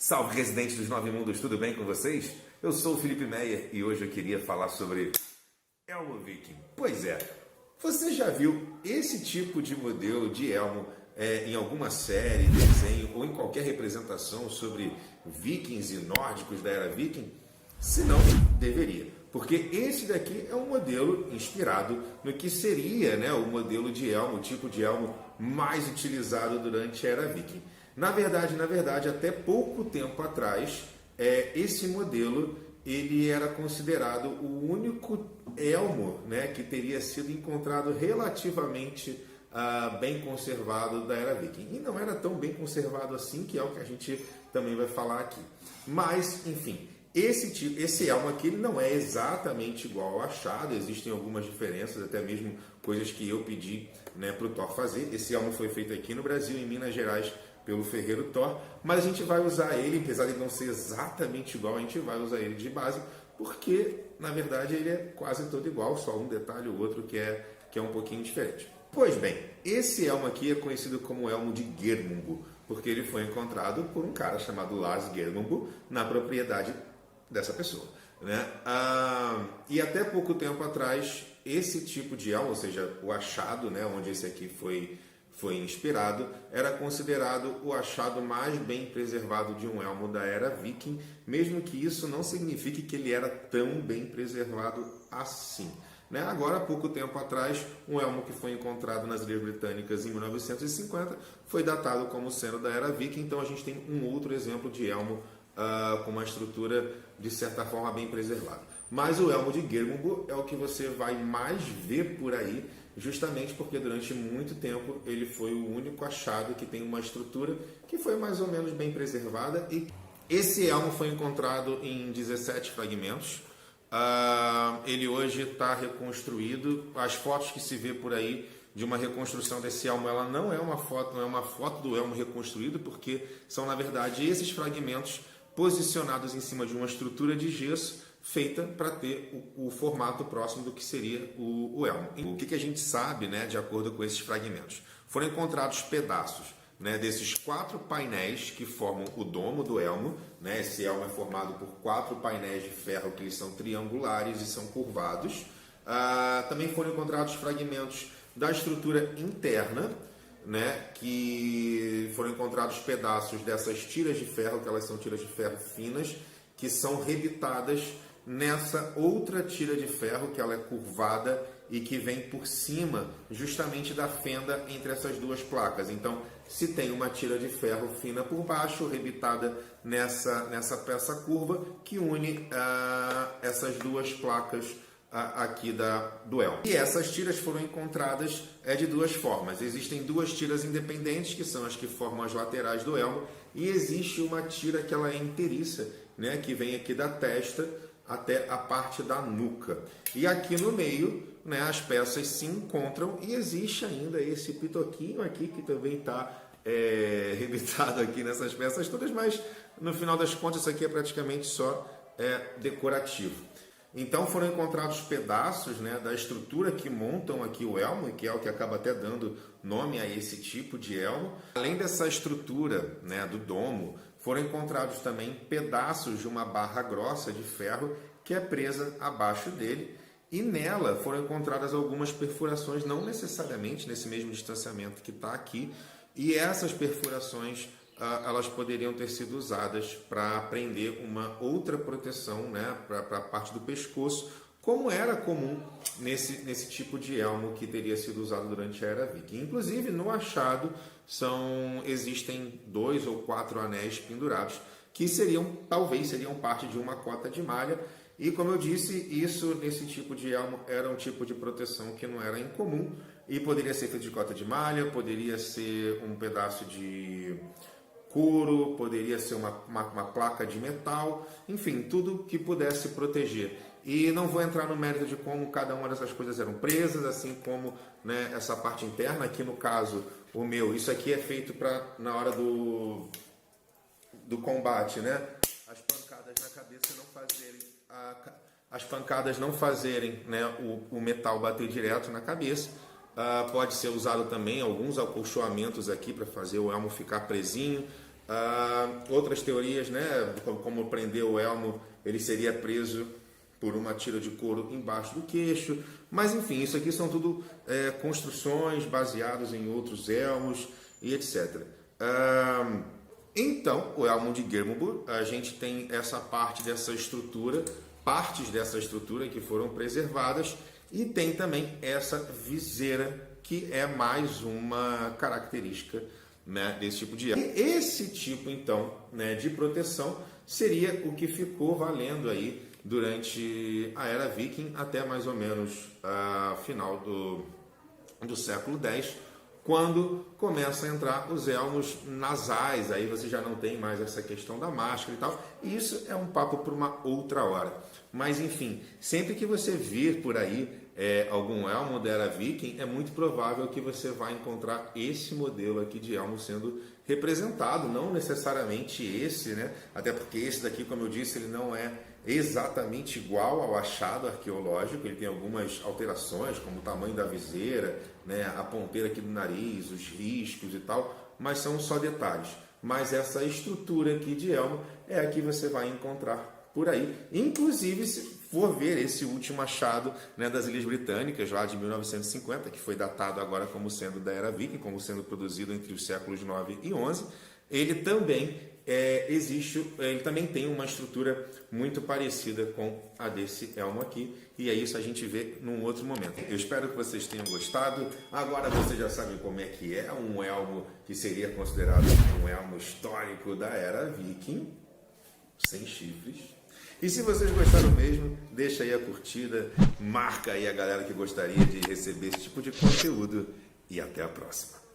Salve, residentes dos Nove Mundos, tudo bem com vocês? Eu sou o Felipe Meyer e hoje eu queria falar sobre elmo viking. Pois é, você já viu esse tipo de modelo de elmo em alguma série, desenho ou em qualquer representação sobre vikings e nórdicos da era viking? Se não, deveria. Porque esse daqui é um modelo inspirado no que seria, o modelo de elmo, o tipo de elmo mais utilizado durante a era viking. Na verdade, até pouco tempo atrás, esse modelo ele era considerado o único elmo que teria sido encontrado relativamente bem conservado da era viking. E não era tão bem conservado assim, que é o que a gente também vai falar aqui. Mas, enfim, esse elmo aqui ele não é exatamente igual ao achado, existem algumas diferenças, até mesmo coisas que eu pedi para o Thor fazer. Esse elmo foi feito aqui no Brasil, em Minas Gerais, pelo ferreiro Thor, mas a gente vai usar ele, apesar de não ser exatamente igual, a gente vai usar ele de base, porque na verdade ele é quase todo igual, só um detalhe ou outro que é um pouquinho diferente. Pois bem, esse elmo aqui é conhecido como elmo de Geirmundur, porque ele foi encontrado por um cara chamado Lars Geirmundur na propriedade dessa pessoa. E até pouco tempo atrás, esse tipo de elmo, ou seja, o achado, onde esse aqui foi inspirado, era considerado o achado mais bem preservado de um elmo da era viking, mesmo que isso não signifique que ele era tão bem preservado assim. Agora, há pouco tempo atrás, um elmo que foi encontrado nas Ilhas Britânicas em 1950 foi datado como sendo da era viking, então a gente tem um outro exemplo de elmo com uma estrutura de certa forma bem preservada. Mas o elmo de Geirmundur é o que você vai mais ver por aí, justamente porque durante muito tempo ele foi o único achado que tem uma estrutura que foi mais ou menos bem preservada. E esse elmo foi encontrado em 17 fragmentos. Ele hoje está reconstruído. As fotos que se vê por aí de uma reconstrução desse elmo, ela não é uma foto do elmo reconstruído, porque são na verdade esses fragmentos posicionados em cima de uma estrutura de gesso feita para ter o formato próximo do que seria o elmo. O que a gente sabe, de acordo com esses fragmentos? Foram encontrados pedaços desses 4 painéis que formam o domo do elmo. Esse elmo é formado por 4 painéis de ferro que eles são triangulares e são curvados. Também foram encontrados fragmentos da estrutura interna, que foram encontrados pedaços dessas tiras de ferro, que elas são tiras de ferro finas, que são rebitadas nessa outra tira de ferro, que ela é curvada e que vem por cima justamente da fenda entre essas duas placas. Então, se tem uma tira de ferro fina por baixo, rebitada nessa peça curva, que une essas duas placas aqui do elmo. E essas tiras foram encontradas de duas formas. Existem 2 tiras independentes, que são as que formam as laterais do elmo, e existe uma tira que ela é inteiriça, que vem aqui da testa até a parte da nuca. E aqui no meio, as peças se encontram e existe ainda esse pitoquinho aqui que também está rebitado aqui nessas peças todas, mas no final das contas isso aqui é praticamente só decorativo. Então foram encontrados pedaços da estrutura que montam aqui o elmo, que é o que acaba até dando nome a esse tipo de elmo. Além dessa estrutura do domo, foram encontrados também pedaços de uma barra grossa de ferro que é presa abaixo dele, e nela foram encontradas algumas perfurações, não necessariamente nesse mesmo distanciamento que está aqui, e essas perfurações elas poderiam ter sido usadas para prender uma outra proteção para a parte do pescoço, como era comum nesse tipo de elmo que teria sido usado durante a era viking. Inclusive, no achado, existem 2 ou 4 anéis pendurados, que talvez seriam parte de uma cota de malha. E, como eu disse, isso nesse tipo de elmo era um tipo de proteção que não era incomum, e poderia ser feito de cota de malha, poderia ser um pedaço de couro, poderia ser uma placa de metal, enfim, tudo que pudesse proteger. E não vou entrar no mérito de como cada uma dessas coisas eram presas, assim como essa parte interna. Aqui no caso, isso aqui é feito para na hora do combate, as pancadas na cabeça não fazerem o metal bater direto na cabeça. Pode ser usado também alguns acolchoamentos aqui para fazer o elmo ficar presinho. Outras teorias, né, como prender o elmo, ele seria preso por uma tira de couro embaixo do queixo, mas enfim, isso aqui são tudo construções baseadas em outros elmos e etc. Então, o elmo de Geirmundur, a gente tem essa parte dessa estrutura, partes dessa estrutura que foram preservadas, e tem também essa viseira, que é mais uma característica, né, desse tipo de elmo. E esse tipo, então, né, de proteção seria o que ficou valendo aí durante a Era Viking até mais ou menos final do século X, quando começa a entrar os elmos nasais, aí você já não tem mais essa questão da máscara e tal. E isso é um papo para uma outra hora. Mas enfim, sempre que você vir por aí algum elmo da Era Viking, é muito provável que você vai encontrar esse modelo aqui de elmo sendo representado, não necessariamente esse, né? Até porque esse daqui, como eu disse, ele não é exatamente igual ao achado arqueológico, ele tem algumas alterações, como o tamanho da viseira, né, a ponteira aqui do nariz, os riscos e tal, mas são só detalhes. Mas essa estrutura aqui de elmo é a que você vai encontrar por aí. Inclusive, se for ver esse último achado, né, das Ilhas Britânicas, lá de 1950, que foi datado agora como sendo da Era Viking, como sendo produzido entre os séculos 9 e 11, ele também ele também tem uma estrutura muito parecida com a desse elmo aqui, e é isso a gente vê num outro momento. Eu espero que vocês tenham gostado. Agora vocês já sabem como é que é um elmo que seria considerado um elmo histórico da Era Viking, sem chifres. E se vocês gostaram mesmo, deixa aí a curtida, marca aí a galera que gostaria de receber esse tipo de conteúdo, e até a próxima.